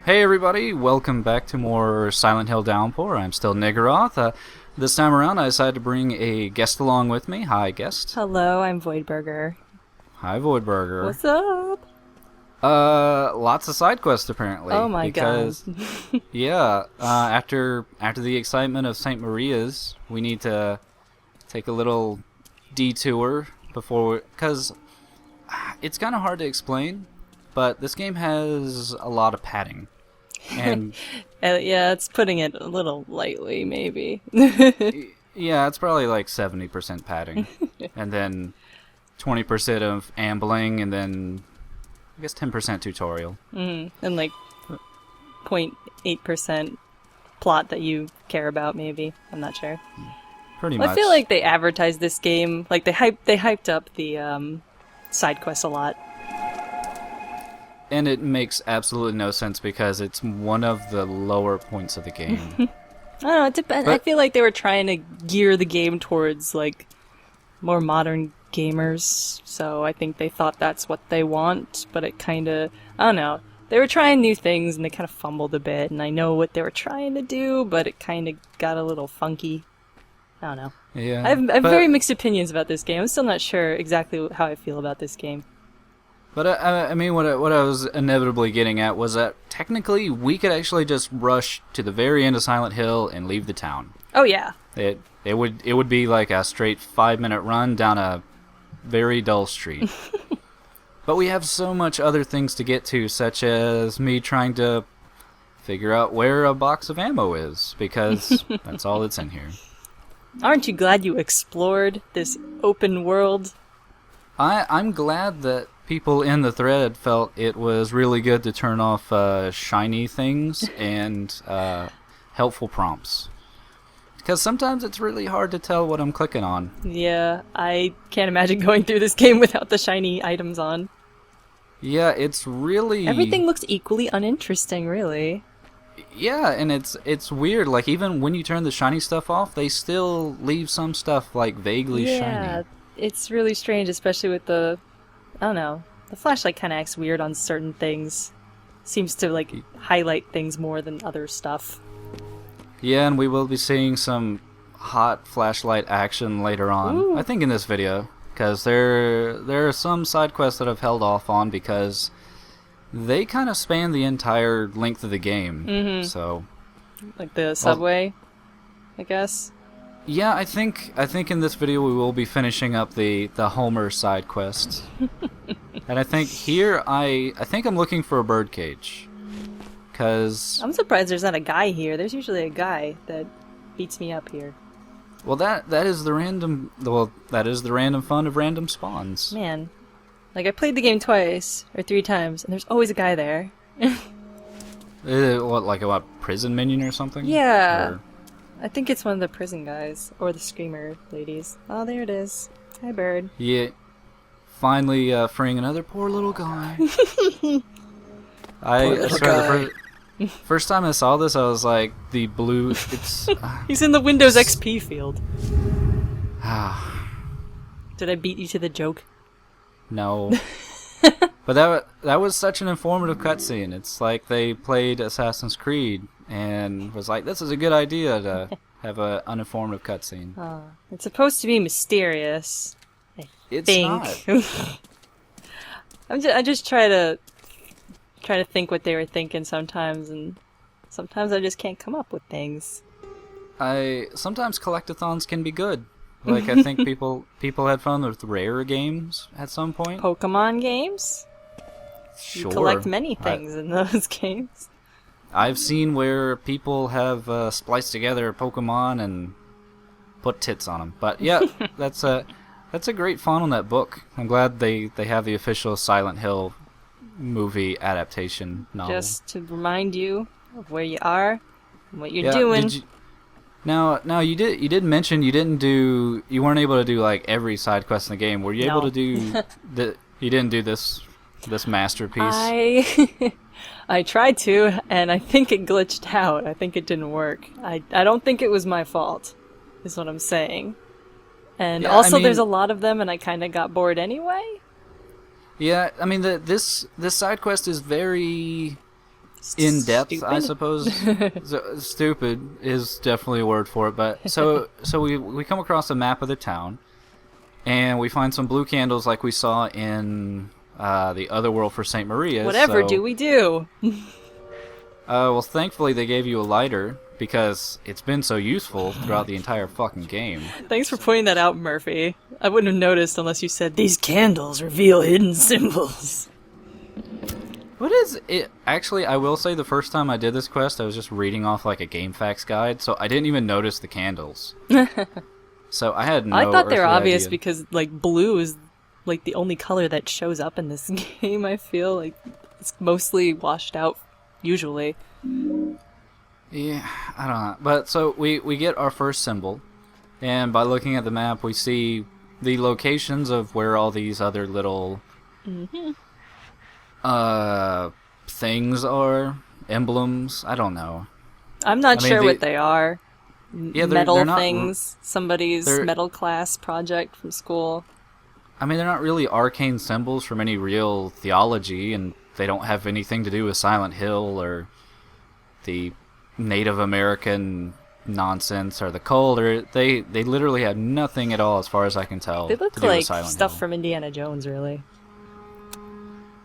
Hey everybody, welcome back to more Silent Hill Downpour. I'm still Niggeroth. This time around I decided to bring a guest along with me. Hi, guest. Hello, I'm Voidburger. Hi, Voidburger. What's up? Lots of side quests apparently. Oh my god. god. After the excitement of St. Maria's, we need to take a little detour before, because it's kind of hard to explain, but this game has a lot of padding. And Yeah, it's putting it a little lightly, maybe. yeah, it's probably like 70% padding. And then 20% of ambling, and then I guess 10% tutorial. And like 0.8% plot that you care about, maybe. I'm not sure. Pretty Well, much. I feel like they advertised this game, like they hyped up the side quests a lot. And it makes absolutely no sense because it's one of the lower points of the game. I don't know, it depends. I feel like they were trying to gear the game towards like more modern gamers, so I think they thought that's what they want, but it kind of, I don't know. They were trying new things and they kind of fumbled a bit, and I know what they were trying to do, but it kind of got a little funky. I don't know. Yeah, I have very mixed opinions about this game. I'm still not sure exactly how I feel about this game. But I mean, what I was inevitably getting at was that technically we could actually just rush to the very end of Silent Hill and leave the town. Oh yeah. It would be like a straight 5-minute run down a very dull street. But we have so much other things to get to, such as me trying to figure out where a box of ammo is, because that's all that's in here. Aren't you glad you explored this open world? I'm glad that people in the thread felt it was really good to turn off shiny things and helpful prompts. Because sometimes it's really hard to tell what I'm clicking on. Yeah, I can't imagine going through this game without the shiny items on. Yeah, it's really... Everything looks equally uninteresting, really. Yeah, and it's weird. Like, even when you turn the shiny stuff off, they still leave some stuff, like, vaguely shiny. Yeah, it's really strange, especially with the... I don't know. The flashlight kind of acts weird on certain things. Seems to, like, highlight things more than other stuff. Yeah, and we will be seeing some hot flashlight action later on. Ooh. I think in this video. Because there are some side quests that I've held off on because they kind of span the entire length of the game. Mm-hmm. So, like the subway, I guess. yeah, I think in this video we will be finishing up the Homer side quest. And I think here I think I'm looking for a birdcage. Cause I'm surprised there's not a guy here. There's usually a guy that beats me up here. well that is the random fun of random spawns. Man, like I played the game twice or 3 times, and there's always a guy there. What prison minion or something? Yeah. Or... I think it's one of the prison guys or the screamer ladies. Oh, there it is. Hi, bird. Yeah, finally freeing another poor little guy. I swear, the first time I saw this, I was like, the blue. It's. He's in the Windows XP field. Ah, Did I beat you to the joke? no. But that was such an informative cutscene. It's like they played Assassin's Creed and was like, this is a good idea to have an uninformative cutscene. It's supposed to be mysterious. It's Think. not. I just try to think what they were thinking sometimes, and sometimes I just can't come up with things. Sometimes collectathons can be good. Like, I think people had fun with rare games at some point. Pokemon games? Sure. You collect many things in those games. I've seen where people have spliced together Pokemon and put tits on them. But yeah, that's a great font on that book. I'm glad they have the official Silent Hill movie adaptation novel. Just to remind you of where you are and what you're Yeah, doing. Now you did mention you weren't able to do like every side quest in the game. Were you able to do you didn't do this masterpiece? I tried to, and I think it glitched out. I think it didn't work. I don't think it was my fault, is what I'm saying. And Yeah, also I mean, there's a lot of them, and I kind of got bored anyway. Yeah, I mean this side quest is very in depth, Stupid? I suppose. Stupid is definitely a word for it. But so we come across a map of the town, and we find some blue candles like we saw in the other world for Saint Maria. Whatever so, do we do? well, thankfully they gave you a lighter because it's been so useful throughout the entire fucking game. Thanks for pointing that out, Murphy. I wouldn't have noticed unless you said, these candles reveal hidden symbols. What is it? Actually, I will say the first time I did this quest, I was just reading off like a game facts guide, so I didn't even notice the candles. So I had no I thought they were earthly obvious idea. because, like, blue is, like, the only color that shows up in this game, I feel. Like, it's mostly washed out, usually. Yeah, I don't know. But so we get our first symbol, and by looking at the map, we see the locations of where all these other little things are, emblems. I don't know. I'm not I mean, sure what they are. Yeah, Metal they're not, things. Somebody's metal class project from school. I mean, they're not really arcane symbols from any real theology, and they don't have anything to do with Silent Hill or the Native American nonsense or the cult. Or they literally have nothing at all, as far as I can tell. They look to do with like Silent stuff Hill. from Indiana Jones, really.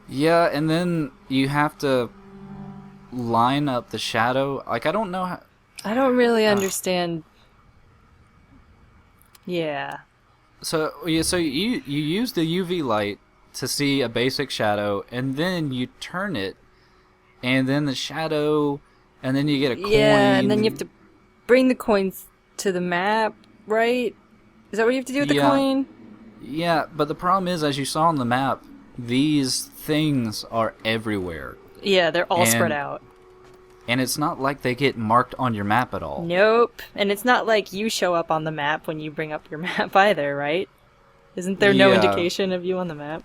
Yeah, and then you have to line up the shadow. Like, I don't know how... I don't really understand. Yeah. So you use the UV light to see a basic shadow, and then you turn it, and then the shadow, and then you get a coin. Yeah, and then you have to bring the coins to the map, right? Is that what you have to do with the coin? Yeah, but the problem is, as you saw on the map, these things are everywhere. Yeah, they're all spread out. And it's not like they get marked on your map at all. Nope. And it's not like you show up on the map when you bring up your map either, right? Isn't there no indication of you on the map?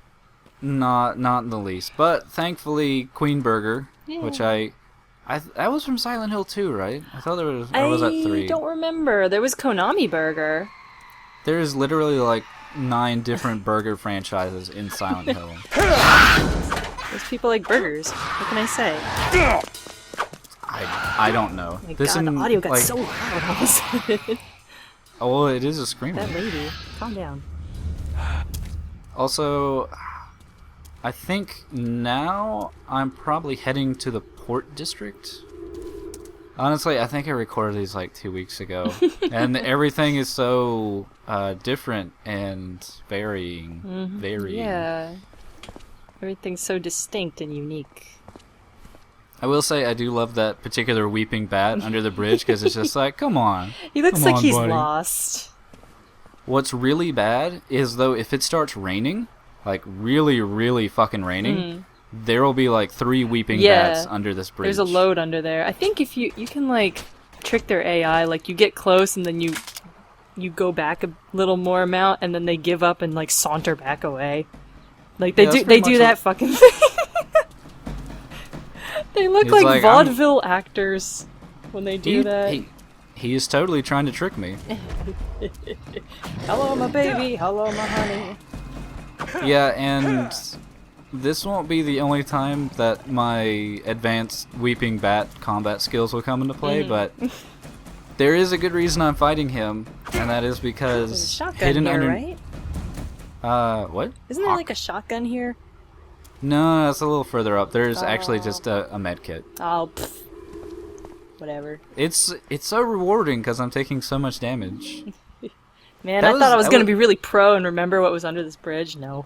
Not in the least. But thankfully, Queen Burger, which that was from Silent Hill 2, right? I thought there was, or was that 3? I don't remember. There was Konami Burger. There's literally like 9 different burger franchises in Silent Hill. Those people like burgers. What can I say? I don't know. Oh my God, the audio got like, so loud all of a sudden. Oh, well, it is a screamer. That lady, calm down. Also, I think now I'm probably heading to the Port District. Honestly, I think I recorded these like 2 weeks ago. And everything is so different and varying. Yeah. Everything's so distinct and unique. I will say I do love that particular weeping bat under the bridge, because it's just like, come on. He looks Come like on, he's buddy. lost. What's really bad is, though, if it starts raining, like really, really fucking raining, there will be like 3 weeping bats under this bridge. There's a load under there. I think if you can like trick their AI, like you get close and then you go back a little more amount and then they give up and like saunter back away. Like they do that fucking thing. They look like vaudeville actors when they do that. He is totally trying to trick me. Hello, my baby. Hello, my honey. Yeah, and this won't be the only time that my advanced weeping bat combat skills will come into play, but there is a good reason I'm fighting him, and that is because There's a shotgun here, right? What? Isn't there like a shotgun here? No, it's a little further up. There's actually just a med kit. Oh, pfft. Whatever. It's so rewarding because I'm taking so much damage. Man, I thought I was going to be really pro and remember what was under this bridge. No.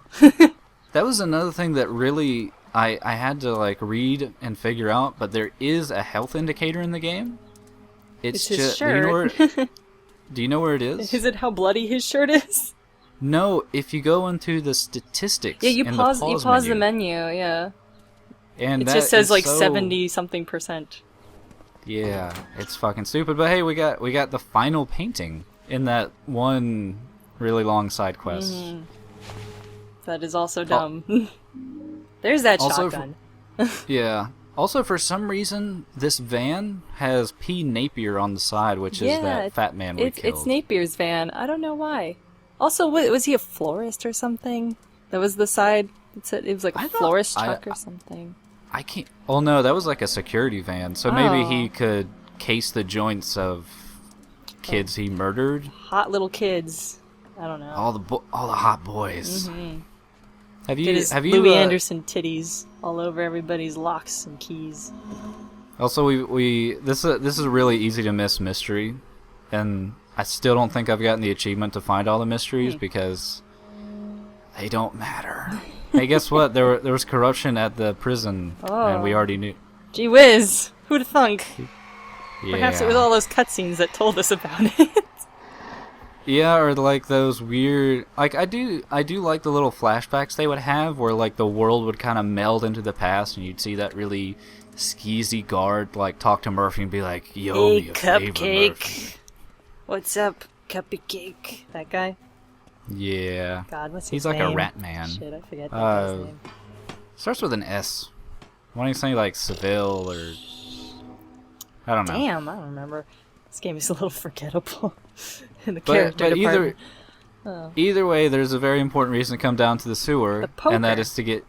That was another thing that really I had to like read and figure out, but there is a health indicator in the game. It's his just shirt. Do you know where it is? Is it how bloody his shirt is? No, if you go into the statistics. Yeah, you in pause the menu, yeah. And it that just says is like so... 70-something%. Yeah, it's fucking stupid. But hey, we got the final painting in that one really long side quest. That is also dumb. There's that also shotgun. Yeah. Also, for some reason, this van has P. Napier on the side, which is that fat man we killed. It's Napier's van. I don't know why. Also, was he a florist or something? That was the side. It was like a florist truck or something. I can't. Oh no, that was like a security van. So maybe he could case the joints of kids he murdered. Hot little kids. I don't know. All the hot boys. Mm-hmm. Have Get you his have you Louis Anderson titties all over everybody's locks and keys. Also, this is a really easy to miss mystery, and I still don't think I've gotten the achievement to find all the mysteries because they don't matter. Hey, guess what? There was corruption at the prison, and we already knew. Gee whiz! Who'd have thunk? Yeah. Perhaps it was all those cutscenes that told us about it. Yeah, or like those weird, like I do like the little flashbacks they would have where like the world would kind of meld into the past, and you'd see that really skeezy guard like talk to Murphy and be like, "Yo, Hey, me a favor, Cupcake. Murphy." What's up, Cupcake? That guy? Yeah. God, what's his He's name? like a rat man. Shit, I forget that guy's name. Starts with an S. Why don't you say like Seville or I don't know. Damn, I don't remember. This game is a little forgettable in the character but department. either way, there's a very important reason to come down to the sewer, The poker. and that is to get.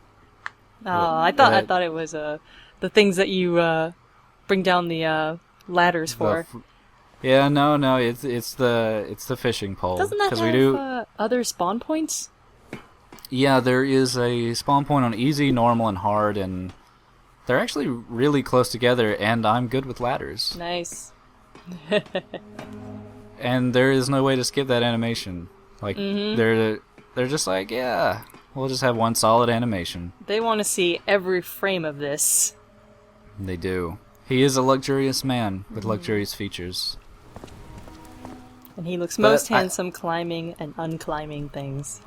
Oh, I thought it was the things that you bring down the ladders for. Yeah, no, it's the fishing pole. Doesn't that have other spawn points? Yeah, there is a spawn point on easy, normal, and hard, and they're actually really close together. And I'm good with ladders. Nice. And there is no way to skip that animation. Like they're just like, yeah, we'll just have one solid animation. They want to see every frame of this. They do. He is a luxurious man with luxurious features. And he looks most handsome climbing and unclimbing things.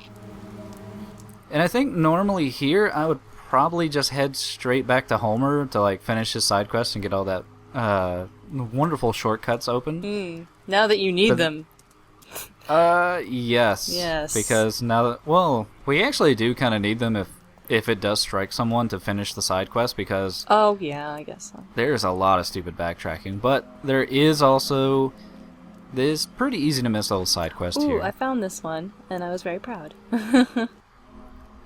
And I think normally here I would probably just head straight back to Homer to like finish his side quest and get all that wonderful shortcuts open. Now that you need them. Yes. Yes. Because now that, well, we actually do kind of need them if it does strike someone to finish the side quest, because Oh, yeah, I guess so. there's a lot of stupid backtracking, but there is also this pretty easy to miss little side quest Ooh, here. I found this one, and I was very proud.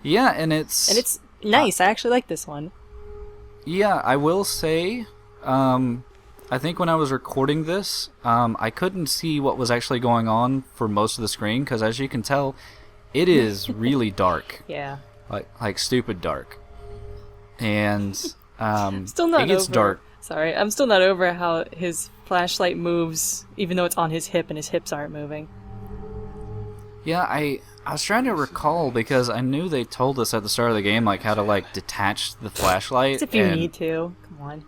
Yeah, and it's nice. I actually like this one. Yeah, I will say, I think when I was recording this, I couldn't see what was actually going on for most of the screen, because as you can tell, it is really dark. Yeah. Like stupid dark. And Still not it gets over. dark. Sorry, I'm still not over how his flashlight moves, even though it's on his hip and his hips aren't moving. Yeah, I was trying to recall, because I knew they told us at the start of the game like how to like detach the flashlight. As if you need to. Come on.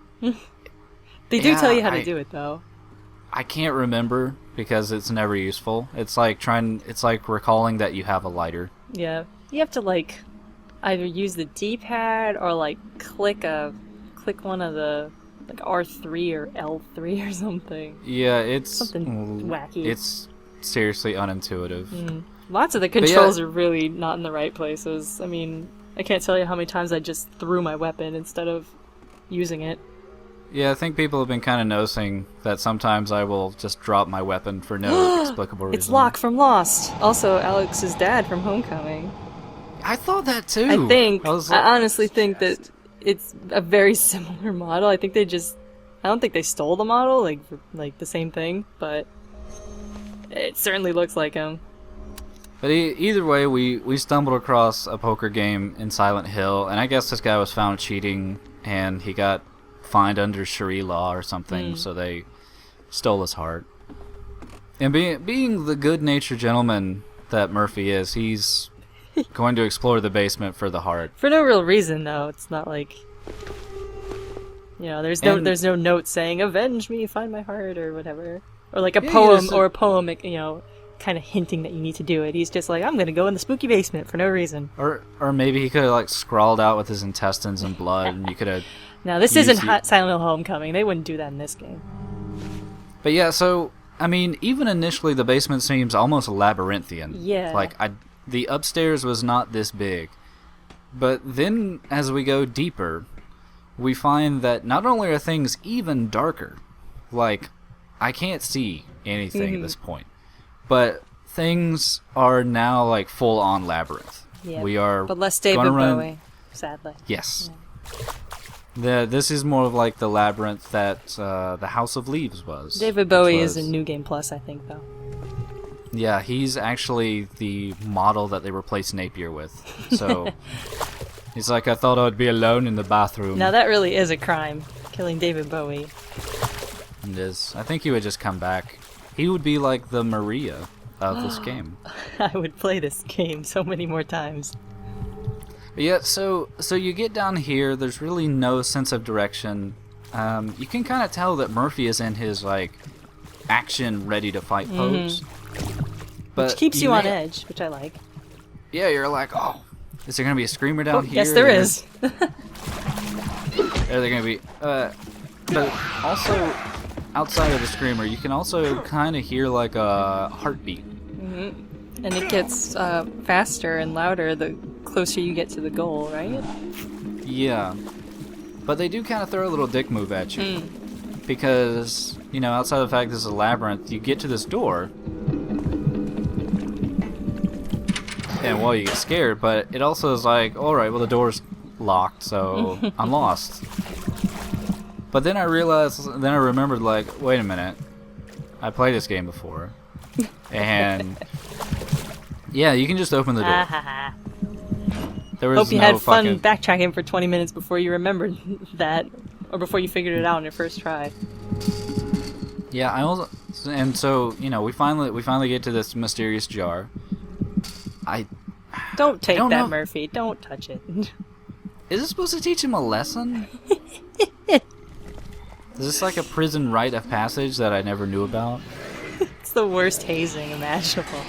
They do tell you how to do it, though. I can't remember because it's never useful. It's like recalling that you have a lighter. Yeah. You have to, like, either use the D-pad or, like, click one of the, like, R3 or L3 or something. Yeah, it's something wacky. It's seriously unintuitive. Lots of the controls are really not in the right places. I mean, I can't tell you how many times I just threw my weapon instead of using it. Yeah, I think people have been kind of noticing that sometimes I will just drop my weapon for no explicable reason. It's Locke from Lost. Also, Alex's dad from Homecoming. I thought that too. I honestly think that it's a very similar model. I don't think they stole the model, like the same thing, but it certainly looks like him. But either way, we stumbled across a poker game in Silent Hill, and I guess this guy was found cheating, and he got fined under Sharia law or something, so they stole his heart. And being the good-natured gentleman that Murphy is, he's going to explore the basement for the heart. For no real reason, though. It's not like, there's no note saying "avenge me, find my heart" or whatever, or like a poem kind of hinting that you need to do it. He's just like, I'm gonna go in the spooky basement for no reason. Or maybe he could have like scrawled out with his intestines and blood, and you could have. Now this isn't Silent Hill Homecoming. They wouldn't do that in this game. But yeah, so I mean, even initially the basement seems almost labyrinthian. Yeah. Like the upstairs was not this big, but then as we go deeper, we find that not only are things even darker, like I can't see anything at this point, but things are now like full on labyrinth. Yeah. We are but less David Bowie, sadly. Yes. Yeah. This is more of like the labyrinth that the House of Leaves was. David Bowie is in New Game Plus, I think, though. Yeah, he's actually the model that they replaced Napier with. So he's like, I thought I'd be alone in the bathroom. Now that really is a crime, killing David Bowie. It is. I think he would just come back. He would be like the Maria of this game. I would play this game so many more times. But yeah, so you get down here, there's really no sense of direction. You can kind of tell that Murphy is in his, like, action ready to fight pose. But which keeps you on edge, which I like. Yeah, you're like, oh, is there going to be a screamer down here? Yes, there is. Are there going to be... but also, outside of the screamer, you can also kind of hear, like, a heartbeat. And it gets faster and louder the closer you get to the goal, right? Yeah. But they do kind of throw a little dick move at you. Because, you know, outside of the fact this is a labyrinth, you get to this door... And well, you get scared, but it also is like, alright, well the door's locked, so I'm lost. But then I remembered, like, wait a minute, I played this game before. And, yeah, you can just open the door. There was Hope you no had fun fucking... backtracking for 20 minutes before you remembered that, or before you figured it out on your first try. Yeah, and so, you know, we finally get to this mysterious jar. Don't take don't that, know. Murphy. Don't touch it. Is it supposed to teach him a lesson? Is this like a prison rite of passage that I never knew about? It's the worst hazing imaginable.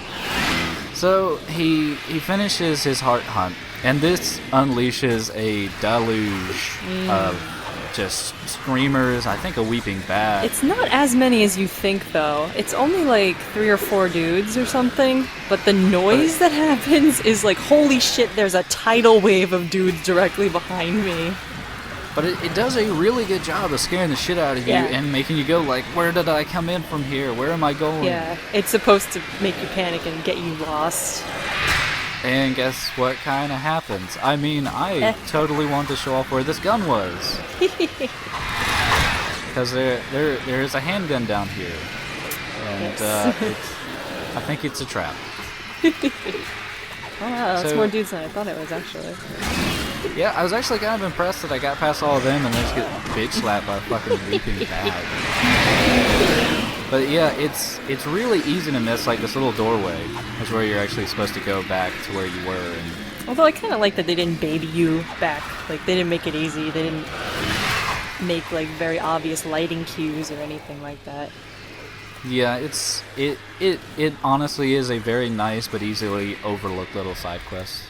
So he finishes his heart hunt, and this unleashes a deluge of just screamers. I think a weeping bat. It's not as many as you think, though. It's only like 3 or 4 dudes or something, but the noise that happens is like, holy shit, there's a tidal wave of dudes directly behind me. But it does a really good job of scaring the shit out of you and making you go like, where did I come in from here? Where am I going? Yeah, it's supposed to make you panic and get you lost. And guess what kind of happens? I mean, I totally wanted to show off where this gun was. Because there is a handgun down here. And I think it's a trap. Oh wow, that's more dudes than I thought it was, actually. Yeah, I was actually kind of impressed that I got past all of them and then just get bitch slapped by a fucking weeping bat. But yeah, it's really easy to miss, like, this little doorway is where you're actually supposed to go back to where you were. And although I kind of like that they didn't baby you back. Like, they didn't make it easy. They didn't make, like, very obvious lighting cues or anything like that. yeah, it honestly is a very nice but easily overlooked little side quest.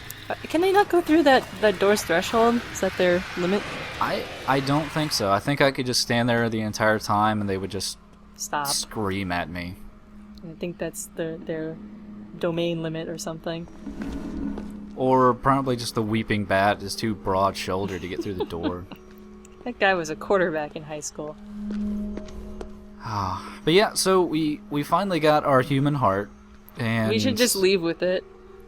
Can they not go through that door's threshold? Is that their limit? I don't think so. I think I could just stand there the entire time and they would just Stop. scream at me. I think that's their domain limit or something. Or probably just the weeping bat is too broad-shouldered to get through the door. That guy was a quarterback in high school. But yeah, so we finally got our human heart, and We should just leave with it.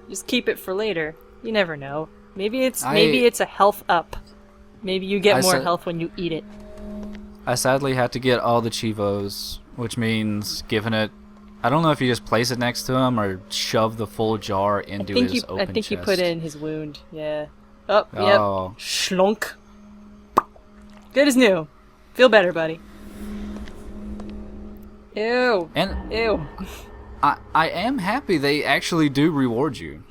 Just keep it for later. You never know. Maybe it's a health up. Maybe you get more health when you eat it. I sadly had to get all the Chivos, which means giving it... I don't know if you just place it next to him or shove the full jar into his open chest. I think you put it in his wound, yeah. Oh, yep. Schlunk. Good as new. Feel better, buddy. Ew. Ew. I am happy they actually do reward you.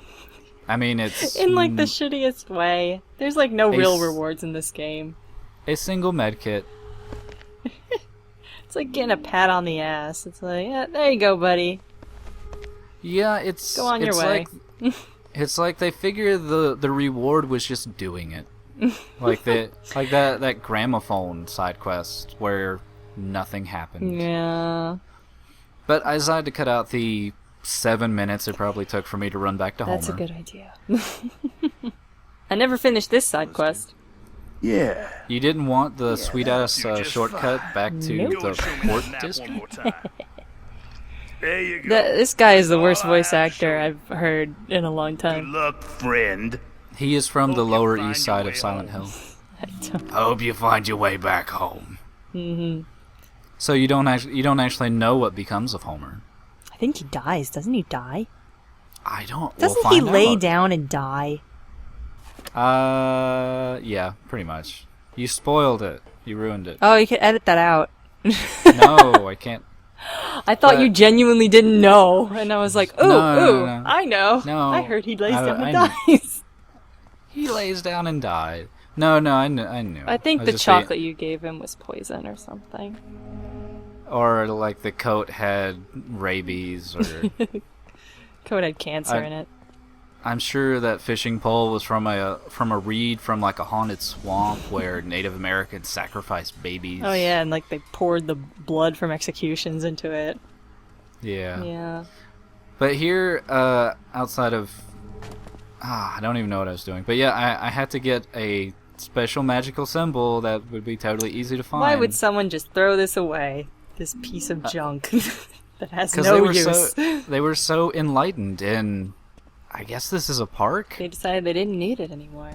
I mean, it's... in, like, the shittiest way. There's, like, no real rewards in this game. A single medkit. It's like getting a pat on the ass. It's like, yeah, there you go, buddy. Yeah, it's... Go on your way. It's like they figure the reward was just doing it. Like that gramophone side quest where nothing happened. Yeah. But I decided to cut out the 7 minutes it probably took for me to run back to Homer. That's a good idea. I never finished this side quest. Yeah. You didn't want the sweet-ass shortcut back to the port district? There you go. This guy is the worst voice actor I've heard in a long Good time. luck, friend. He is from the Lower East Side of Silent Hill. I hope you find your way back home. Mm-hmm. So you don't actually know what becomes of Homer. I think he dies. Doesn't he die? I don't. Doesn't we'll he find lay out. down and die? Yeah, pretty much. You spoiled it. You ruined it. Oh, you can edit that out. No, I can't. I thought But- you genuinely didn't know, and I was like, ooh, No. I know. No. I heard he lays I- down and I dies. He lays down and died. No, I knew. I think was the just chocolate you gave him was poison or something. or like the coat had rabies, or Code had cancer in it. I'm sure that fishing pole was from a reed from like a haunted swamp where Native Americans sacrificed babies. Oh yeah, and like they poured the blood from executions into it. Yeah. Yeah. But here, outside of, I don't even know what I was doing. But yeah, I had to get a special magical symbol that would be totally easy to find. Why would someone just throw this away? This piece of junk that has 'Cause no use. they were so enlightened, and I guess this is a park. They decided they didn't need it anymore.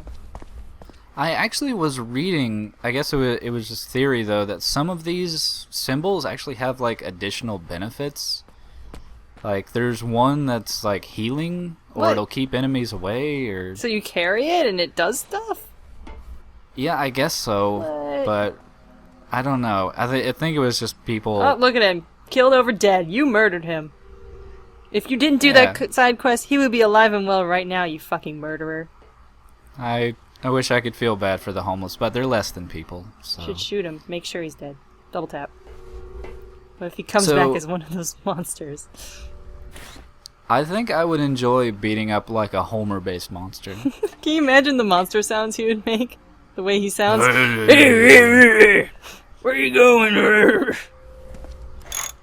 I actually was reading, I guess it was just theory though, that some of these symbols actually have like additional benefits. Like there's one that's like healing, or What? it'll keep enemies away, or So you carry it and it does stuff? yeah, I guess so. What? But I don't know. I think it was just people. Oh, look at him. Killed over dead. You murdered him. If you didn't do that side quest, he would be alive and well right now, you fucking murderer. I wish I could feel bad for the homeless, but they're less than people. So. Should shoot him. Make sure he's dead. Double tap. What if he comes So- back as one of those monsters? I think I would enjoy beating up like a Homer-based monster. Can you imagine the monster sounds he would make? The way he sounds? Where you going?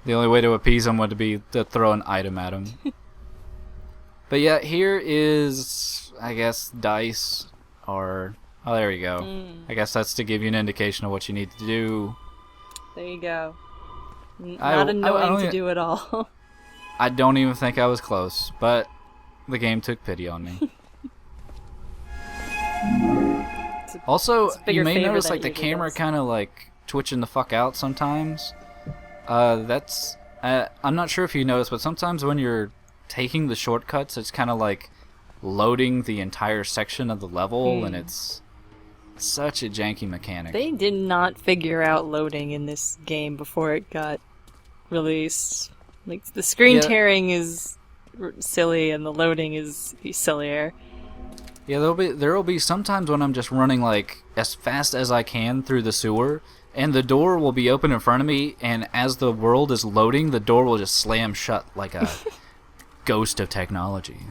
The only way to appease him would be to throw an item at him. But yeah, here is, I guess, dice, or... Oh, there you go. I guess that's to give you an indication of what you need to do. There you go. I Not don't annoying to even- do at all. I don't even think I was close, but the game took pity on me. Also, it's a bigger you may favor notice than like it the usually camera does. kind of like twitching the fuck out sometimes. That's I'm not sure if you noticed, but sometimes when you're taking the shortcuts, it's kind of like loading the entire section of the level, and it's such a janky mechanic. They did not figure out loading in this game before it got released. Like, the screen Yeah. tearing is silly and the loading is sillier. Yeah, there will be sometimes when I'm just running like as fast as I can through the sewer, and the door will be open in front of me, and as the world is loading, the door will just slam shut like a ghost of technology.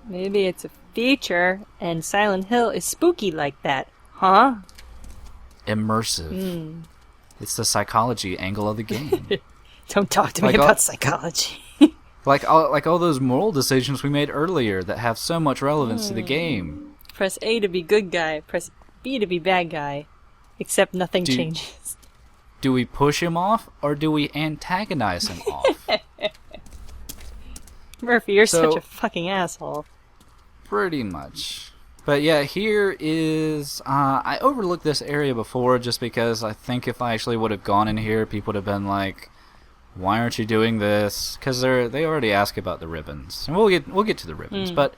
Maybe it's a feature and Silent Hill is spooky like that. Huh? Immersive. It's the psychology angle of the game. Don't talk to me Like all- about psychology. like all those moral decisions we made earlier that have so much relevance to the game. Press A to be good guy, press B to be bad guy. Except nothing Do- changes. Do we push him off, or do we antagonize him off? Murphy, you're So- such a fucking asshole. Pretty much. But yeah, here is... I overlooked this area before just because I think if I actually would have gone in here, people would have been like, why aren't you doing this? Because they already ask about the ribbons. And we'll get to the ribbons. But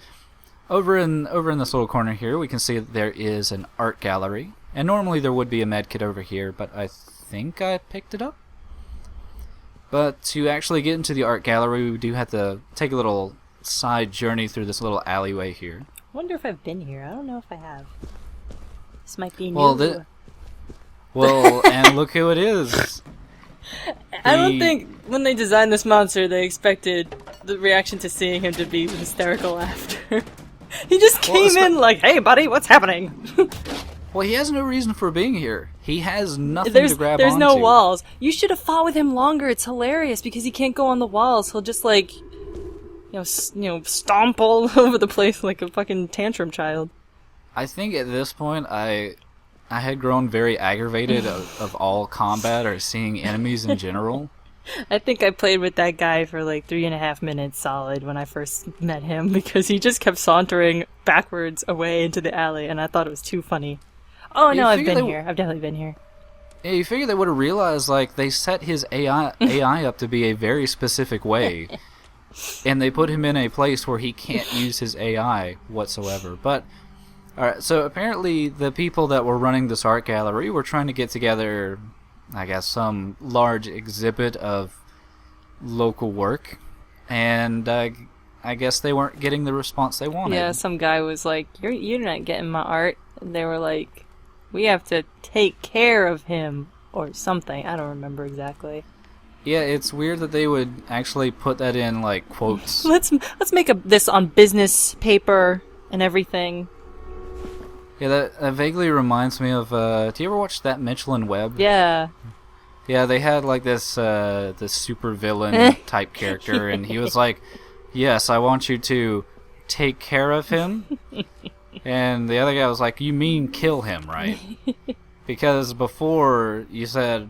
over in this little corner here, we can see that there is an art gallery. And normally there would be a med kit over here, but I think I picked it up. But to actually get into the art gallery, we do have to take a little side journey through this little alleyway here. Wonder if I've been here. I don't know if I have. This might be new. Well, and look who it is. I don't the- think when they designed this monster, they expected the reaction to seeing him to be hysterical laughter. He just Well, came it's in like, "Hey, buddy, what's happening?" Well, he has no reason for being here. He has nothing there's to grab there's no onto. walls. You should have fought with him longer. It's hilarious because he can't go on the walls. He'll just like, stomp all over the place like a fucking tantrum child. I think at this point, I had grown very aggravated of all combat or seeing enemies in general. I think I played with that guy for like 3.5 minutes solid when I first met him because he just kept sauntering backwards away into the alley, and I thought it was too funny. Oh, You no, I've figure been they- here. I've definitely been here. Yeah, you figure they would have realized, like, they set his AI up to be a very specific way, and they put him in a place where he can't use his AI whatsoever. But, alright, so apparently the people that were running this art gallery were trying to get together, I guess, some large exhibit of local work, and I guess they weren't getting the response they wanted. Yeah, some guy was like, you're not getting my art. And they were like, we have to take care of him or something. I don't remember exactly. Yeah, it's weird that they would actually put that in, like, quotes. Let's make this on business paper and everything. Yeah, that vaguely reminds me of, do you ever watch that Mitchell and Webb? Yeah. Yeah, they had, like, this super villain type character, and he was like, yes, I want you to take care of him. And the other guy was like, you mean kill him, right? Because before you said,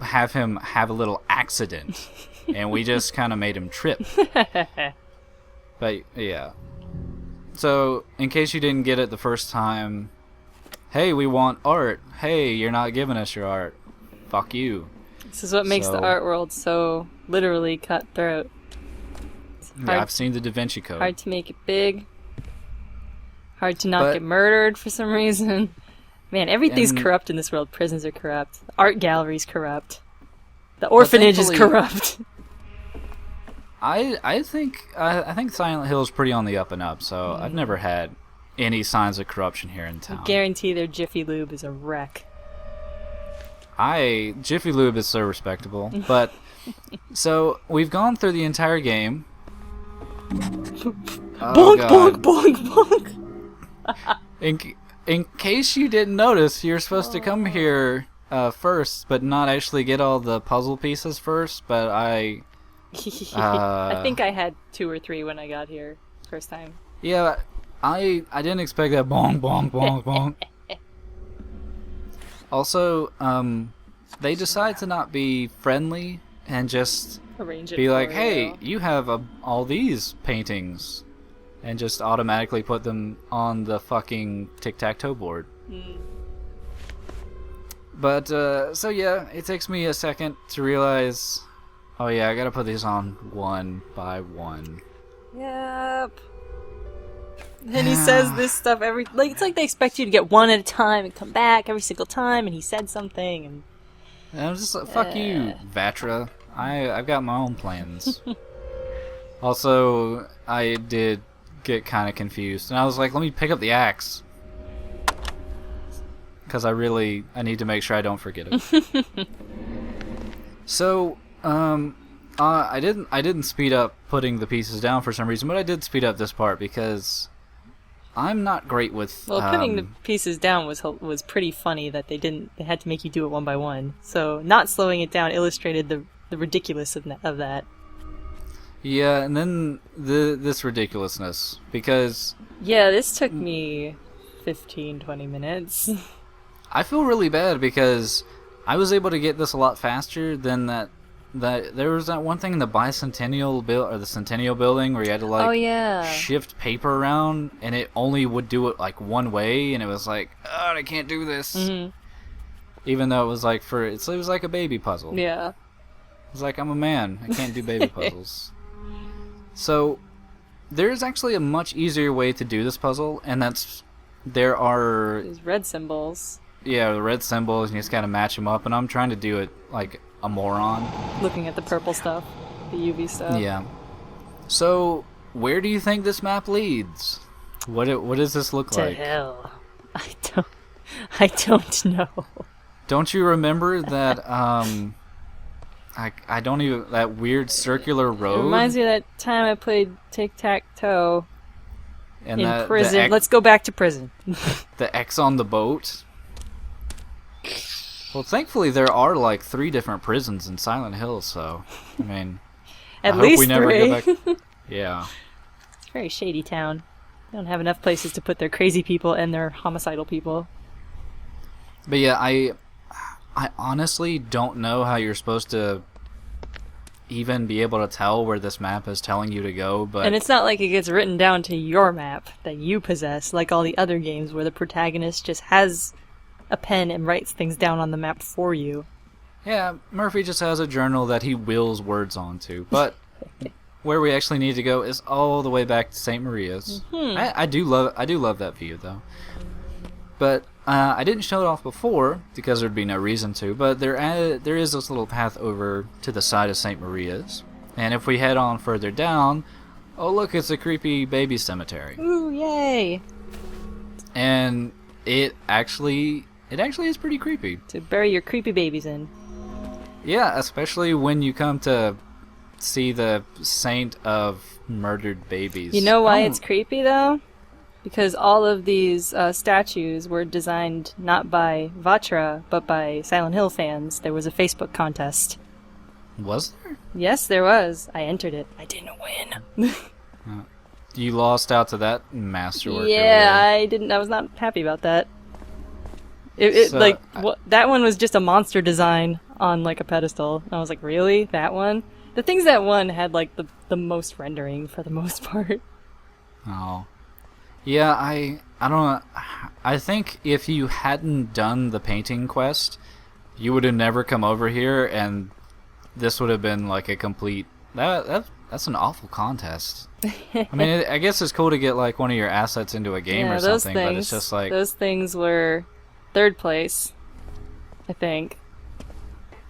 have him have a little accident, and we just kind of made him trip. But, yeah. So, in case you didn't get it the first time, hey, we want art. Hey, you're not giving us your art. Fuck you. This is what makes the art world so literally cutthroat. Yeah, I've seen the Da Vinci Code. Hard to make it big. Hard to not get murdered for some reason. Man, everything's corrupt in this world. Prisons are corrupt. Art galleries corrupt. The orphanage is corrupt. I think Silent Hill is pretty on the up and up, so I've never had any signs of corruption here in town. I guarantee their Jiffy Lube is a wreck. Jiffy Lube is so respectable, but so we've gone through the entire game. Bonk, bonk, bonk, bonk. In case you didn't notice, you're supposed to come here first, but not actually get all the puzzle pieces first. But I think I had 2 or 3 when I got here first time. Yeah, I didn't expect that bonk, bonk, bonk, bonk. Also, they decide to not be friendly and just be like, hey, you have all these paintings. And just automatically put them on the fucking tic-tac-toe board. But, so yeah, it takes me a second to realize, oh yeah, I gotta put these on one by one. Yep. And he says this stuff it's like they expect you to get one at a time and come back every single time, and he said something, and I'm just like, fuck you, Vatra. I've got my own plans. Also, I did get kind of confused, and I was like, let me pick up the axe, because I need to make sure I don't forget it. So, I didn't speed up putting the pieces down for some reason, but I did speed up this part because I'm not great with. Well, putting the pieces down was pretty funny that they had to make you do it one by one. So not slowing it down illustrated the ridiculous of that. Yeah, and then this ridiculousness, because... Yeah, this took me 15-20 minutes. I feel really bad because I was able to get this a lot faster than that there was that one thing in the Bicentennial or the Centennial building where you had to shift paper around, and it only would do it like one way, and it was like, oh, I can't do this. Mm-hmm. Even though it was like it was like a baby puzzle. Yeah. It was like, I'm a man, I can't do baby puzzles. So, there's actually a much easier way to do this puzzle, and there are... These red symbols. Yeah, the red symbols, and you just gotta match them up, and I'm trying to do it like a moron. Looking at the purple stuff, the UV stuff. Yeah. So, where do you think this map leads? What does this look like? To hell. I don't know. Don't you remember that, I don't even... That weird circular road? It reminds me of that time I played tic-tac-toe in prison. Let's go back to prison. The X on the boat? Well, thankfully there are like 3 different prisons in Silent Hill, so... I mean... At least hope we never 3. Go back... Yeah. It's a very shady town. They don't have enough places to put their crazy people and their homicidal people. But yeah, I honestly don't know how you're supposed to even be able to tell where this map is telling you to go, but... And it's not like it gets written down to your map that you possess, like all the other games where the protagonist just has a pen and writes things down on the map for you. Yeah, Murphy just has a journal that he wills words onto, but where we actually need to go is all the way back to St. Maria's. I do love that view, though. But I didn't show it off before because there'd be no reason to. But there is this little path over to the side of St. Maria's, and if we head on further down, oh look, it's a creepy baby cemetery. Ooh, yay! And it actually is pretty creepy. To bury your creepy babies in. Yeah, especially when you come to see the saint of murdered babies. You know why it's creepy though? Because all of these statues were designed not by Vatra, but by Silent Hill fans. There was a Facebook contest. Was there? Yes, there was. I entered it. I didn't win. You lost out to that masterwork. Yeah, I didn't. I was not happy about that. That one was just a monster design on like a pedestal. And I was like, really? That one? The things that won had like the most rendering for the most part. Oh. Yeah, I don't know. I think if you hadn't done the painting quest, you would have never come over here, and this would have been like a complete... That's an awful contest. I mean, I guess it's cool to get like one of your assets into a game or something, but it's just like... Those things were third place, I think.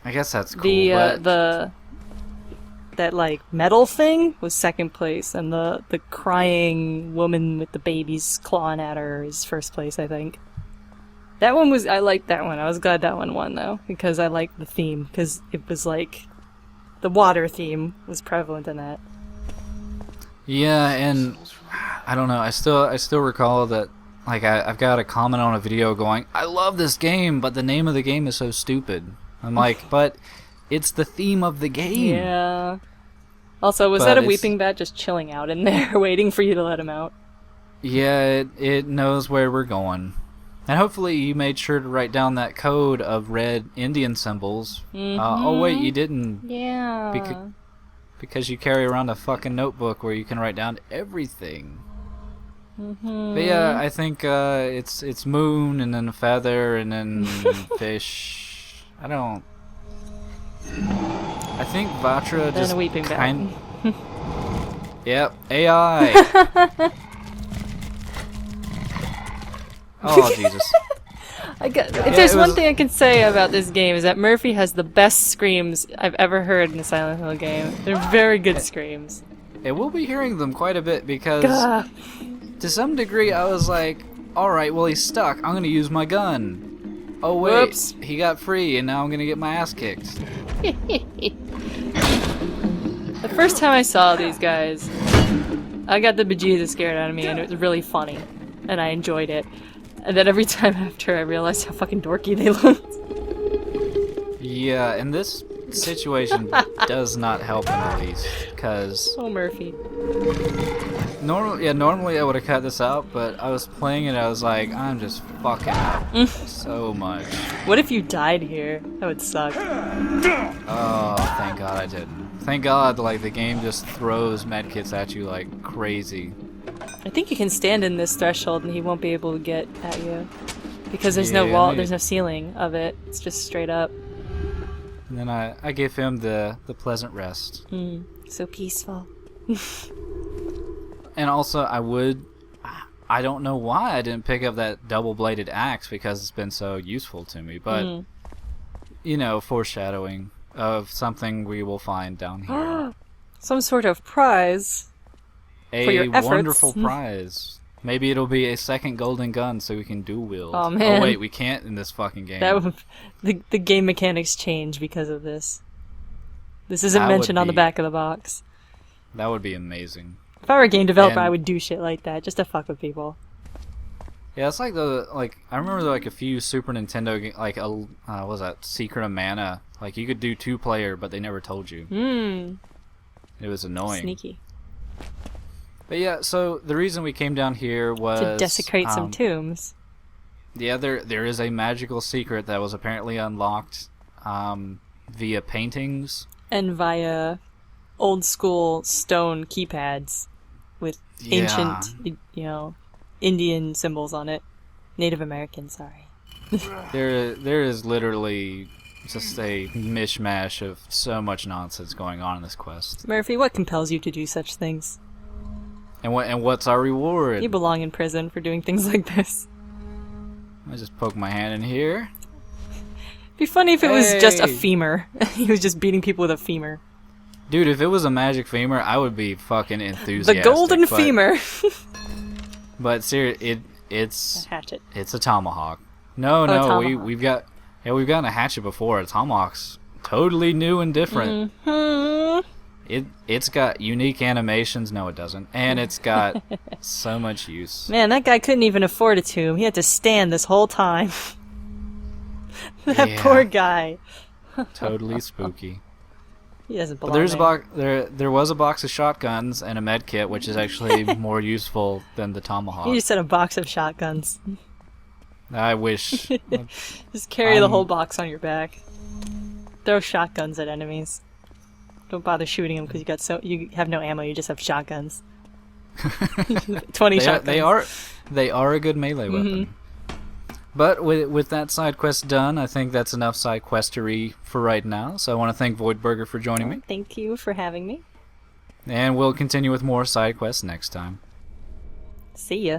I guess that's cool, that like metal thing was second place, and the crying woman with the babies clawing at her is first place, I think. That one I liked that one. I was glad that one won though, because I liked the theme, because it was like the water theme was prevalent in that. Yeah, and I don't know. I still recall that like I've got a comment on a video going, "I love this game, but the name of the game is so stupid." I'm like, but it's the theme of the game. Yeah. Also, was that a weeping bat just chilling out in there, waiting for you to let him out? Yeah, it knows where we're going. And hopefully you made sure to write down that code of red Indian symbols. Mm-hmm. Oh, wait, you didn't. Yeah. Because you carry around a fucking notebook where you can write down everything. Mm-hmm. But yeah, I think it's moon, and then a feather, and then fish. I think Vatra just a weeping bat. Yep, AI. Oh Jesus! If there's one thing I can say about this game is that Murphy has the best screams I've ever heard in a Silent Hill game. They're very good screams. And we'll be hearing them quite a bit because, Gah. to some degree, I was like, "All right, well he's stuck. I'm gonna use my gun." Oh wait, Whoops. He got free, and now I'm gonna get my ass kicked. The first time I saw these guys, I got the bejesus scared out of me, and it was really funny, and I enjoyed it. And then every time after, I realized how fucking dorky they looked. Yeah, and this situation does not help in the least, because Oh, Murphy. normally I would have cut this out, but I was playing it, I was like, I'm just fucking up so much. What if you died here? That would suck. Oh, thank God I didn't. Thank God, like, the game just throws medkits at you like crazy. I think you can stand in this threshold and he won't be able to get at you. Because there's no Yeah, wall, maybe. there's no ceiling of it. It's just straight up. And then I gave him the pleasant rest. So peaceful. And also, I don't know why I didn't pick up that double-bladed axe because it's been so useful to me, but, you know, foreshadowing of something we will find down here. Some sort of prize. A For your efforts. wonderful prize. Maybe it'll be a second golden gun so we can dual wield. Oh, man. Oh wait, we can't in this fucking game. The game mechanics change because of this. This isn't That would mentioned on the be- back of the box. That would be amazing. If I were a game developer, And- I would do shit like that just to fuck with people. Yeah, it's like I remember like a few Super Nintendo what was that, Secret of Mana? Like you could do 2-player, but they never told you. It was annoying. Sneaky. But yeah, so the reason we came down here was To desecrate some tombs. Yeah, there is a magical secret that was apparently unlocked via paintings. And via old school stone keypads with ancient, Indian symbols on it. Native American, sorry. There is literally just a mishmash of so much nonsense going on in this quest. Murphy, what compels you to do such things? And what's our reward? You belong in prison for doing things like this. I just poke my hand in here. It'd be funny if it was just a Hey. femur. He was just beating people with a femur. Dude, if it was a magic femur, I would be fucking enthusiastic. The golden femur. But seriously, it's A hatchet. it's a tomahawk. No, tomahawk. we've gotten a hatchet before. A tomahawk's totally new and different. Mm-hmm. It's got unique animations. No, it doesn't. And it's got so much use. Man, that guy couldn't even afford a tomb. He had to stand this whole time. That Yeah. poor guy. Totally spooky. He doesn't But belong there's there. there was a box of shotguns and a med kit, which is actually more useful than the tomahawk. You just said a box of shotguns. I wish. Just carry the whole box on your back. Throw shotguns at enemies. Don't bother shooting them because you have no ammo. You just have shotguns. 20 shotguns. They are a good melee weapon. But with that side quest done, I think that's enough side questery for right now. So I want to thank Voidburger for joining me, Thank you for having me. and we'll continue with more side quests next time. See ya.